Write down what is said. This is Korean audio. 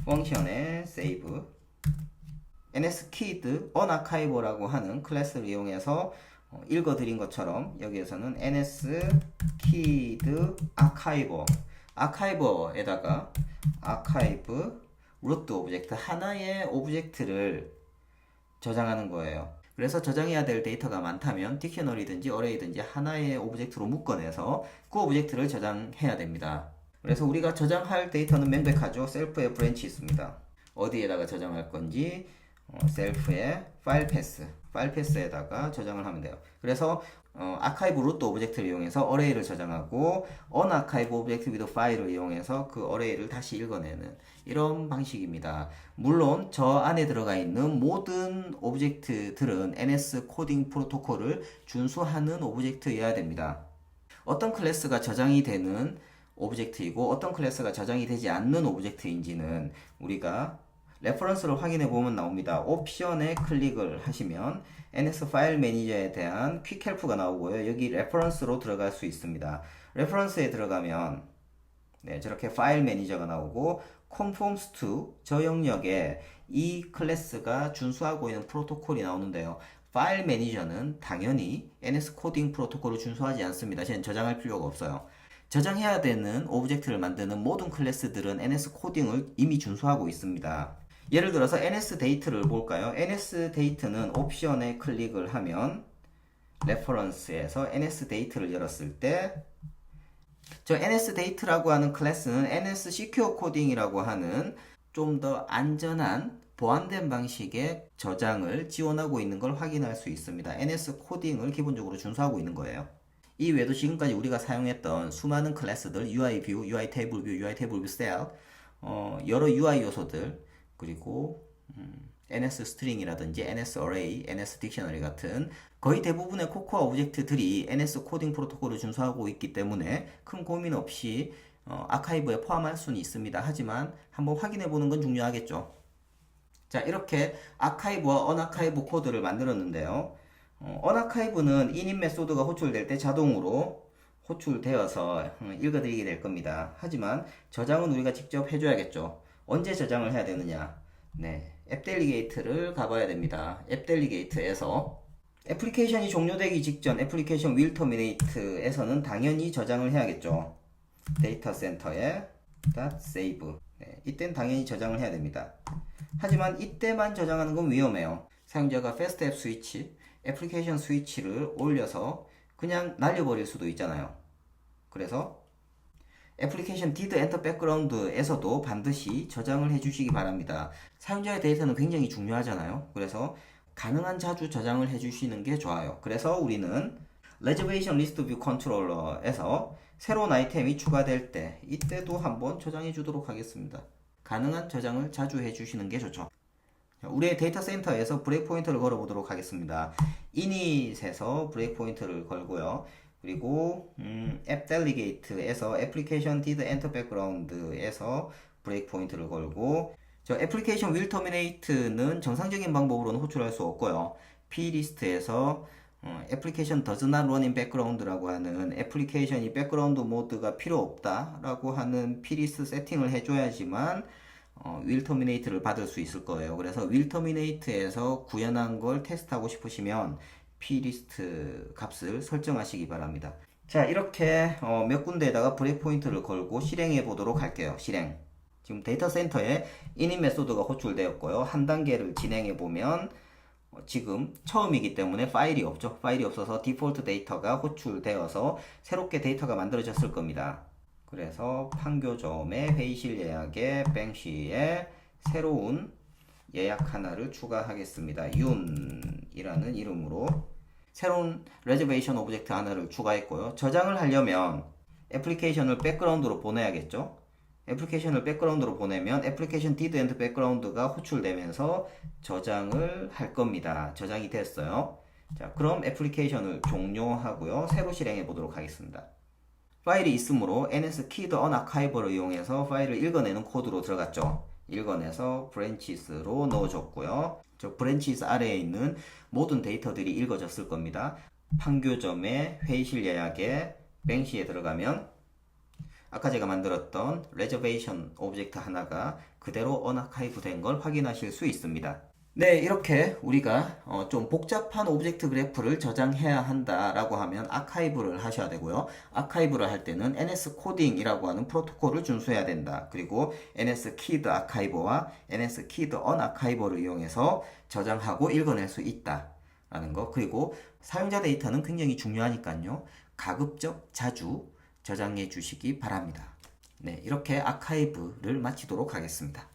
펑션에 save nskeyed unachive라고 하는 클래스를 이용해서 읽어드린 것처럼 여기에서는 nskeyed archive에다가 archive root 오브젝트 하나의 오브젝트를 저장하는 거예요. 그래서 저장해야 될 데이터가 많다면 딕셔너리든지 어레이든지 하나의 오브젝트로 묶어내서 그 오브젝트를 저장해야 됩니다. 그래서 우리가 저장할 데이터는 명백하죠. 셀프에 브랜치 있습니다. 어디에다가 저장할 건지 셀프에 파일 패스에다가 저장을 하면 돼요. 그래서 아카이브 루트 오브젝트를 이용해서 어레이를 저장하고 언아카이브 오브젝트 위드 파일을 이용해서 그 어레이를 다시 읽어내는 이런 방식입니다. 물론 저 안에 들어가 있는 모든 오브젝트들은 NS 코딩 프로토콜을 준수하는 오브젝트여야 됩니다. 어떤 클래스가 저장이 되는 오브젝트이고 어떤 클래스가 저장이 되지 않는 오브젝트인지는 우리가 레퍼런스를 확인해 보면 나옵니다. 옵션에 클릭을 하시면 NS 파일 매니저에 대한 퀵 헬프가 나오고요. 여기 레퍼런스로 들어갈 수 있습니다. 레퍼런스에 들어가면 저렇게 파일 매니저가 나오고 conforms to 저 영역에 이 클래스가 준수하고 있는 프로토콜이 나오는데요. 파일 매니저는 당연히 NS 코딩 프로토콜을 준수하지 않습니다. 저는 저장할 필요가 없어요. 저장해야 되는 오브젝트를 만드는 모든 클래스들은 NS 코딩을 이미 준수하고 있습니다. 예를 들어서 NSDate를 볼까요? NSDate는 옵션에 클릭을 하면 레퍼런스에서 NSDate를 열었을 때 저 NSDate라고 하는 클래스는 NS Secure Coding이라고 하는 좀 더 안전한 보안된 방식의 저장을 지원하고 있는 걸 확인할 수 있습니다. NS 코딩을 기본적으로 준수하고 있는 거예요. 이 외에도 지금까지 우리가 사용했던 수많은 클래스들 UI View, UI Table View, UI Table View Cell 여러 UI 요소들 그리고 NS 스트링이라든지 NS 어레이, NS 딕셔너리 같은 거의 대부분의 코코아 오브젝트들이 NS 코딩 프로토콜을 준수하고 있기 때문에 큰 고민 없이 아카이브에 포함할 수는 있습니다. 하지만 한번 확인해 보는 건 중요하겠죠. 자, 이렇게 아카이브와 언아카이브 코드를 만들었는데요. 언아카이브는 init 메소드가 호출될 때 자동으로 호출되어서 읽어드리게 될 겁니다. 하지만 저장은 우리가 직접 해줘야겠죠. 언제 저장을 해야 되느냐? 앱 델리게이트를 가봐야 됩니다. 앱 델리게이트에서 애플리케이션이 종료되기 직전 애플리케이션 will terminate에서는 당연히 저장을 해야겠죠. 데이터 센터에 .save 이땐 당연히 저장을 해야 됩니다. 하지만 이때만 저장하는 건 위험해요. 사용자가 fast app 스위치, 애플리케이션 스위치를 올려서 그냥 날려버릴 수도 있잖아요. 그래서 애플리케이션 did enter background에서도 반드시 저장을 해주시기 바랍니다. 사용자의 데이터는 굉장히 중요하잖아요. 그래서 가능한 자주 저장을 해주시는 게 좋아요. 그래서 우리는 reservation list view controller에서 새로운 아이템이 추가될 때 이때도 한번 저장해 주도록 하겠습니다. 가능한 저장을 자주 해주시는 게 좋죠. 우리의 데이터 센터에서 브레이크 포인트를 걸어 보도록 하겠습니다. init에서 브레이크 포인트를 걸고요. 그리고 앱 델리게이트에서 애플리케이션 did enter background에서 브레이크 포인트를 걸고 저 애플리케이션 will terminate는 정상적인 방법으로는 호출할 수 없고요. plist에서 애플리케이션 does not run in background라고 하는 애플리케이션이 백그라운드 모드가 필요 없다라고 하는 plist 세팅을 해줘야지만 will terminate를 받을 수 있을 거예요. 그래서 will terminate에서 구현한 걸 테스트하고 싶으시면 plist 값을 설정하시기 바랍니다. 자, 이렇게 몇 군데에다가 브레이크 포인트를 걸고 실행해 보도록 할게요. 실행. 지금 데이터 센터에 init 메소드가 호출되었고요. 한 단계를 진행해 보면 지금 처음이기 때문에 파일이 없죠. 파일이 없어서 디폴트 데이터가 호출되어서 새롭게 데이터가 만들어졌을 겁니다. 그래서 판교점의 회의실 예약에 뱅시에 새로운 예약 하나를 추가하겠습니다. 윤이라는 이름으로 새로운 레저베이션 오브젝트 하나를 추가했고요. 저장을 하려면 애플리케이션을 백그라운드로 보내야겠죠. 애플리케이션을 백그라운드로 보내면 애플리케이션 did enter background가 호출되면서 저장을 할 겁니다. 저장이 됐어요. 자, 그럼 애플리케이션을 종료하고요. 새로 실행해 보도록 하겠습니다. 파일이 있으므로 NSKeyed unarchive를 이용해서 파일을 읽어내는 코드로 들어갔죠. 읽어내서 branches로 넣어줬고요. 저 branches 아래에 있는 모든 데이터들이 읽어졌을 겁니다. 판교점의 회의실 예약에 뱅시에 들어가면 아까 제가 만들었던 reservation 오브젝트 하나가 그대로 언아카이브 된 걸 확인하실 수 있습니다. 네, 이렇게 우리가 좀 복잡한 오브젝트 그래프를 저장해야 한다라고 하면 아카이브를 하셔야 되고요. 아카이브를 할 때는 NS 코딩이라고 하는 프로토콜을 준수해야 된다. 그리고 NS 키드 아카이버와 NS 키드 언아카이버를 이용해서 저장하고 읽어낼 수 있다라는 거. 그리고 사용자 데이터는 굉장히 중요하니까요. 가급적 자주 저장해 주시기 바랍니다. 네, 이렇게 아카이브를 마치도록 하겠습니다.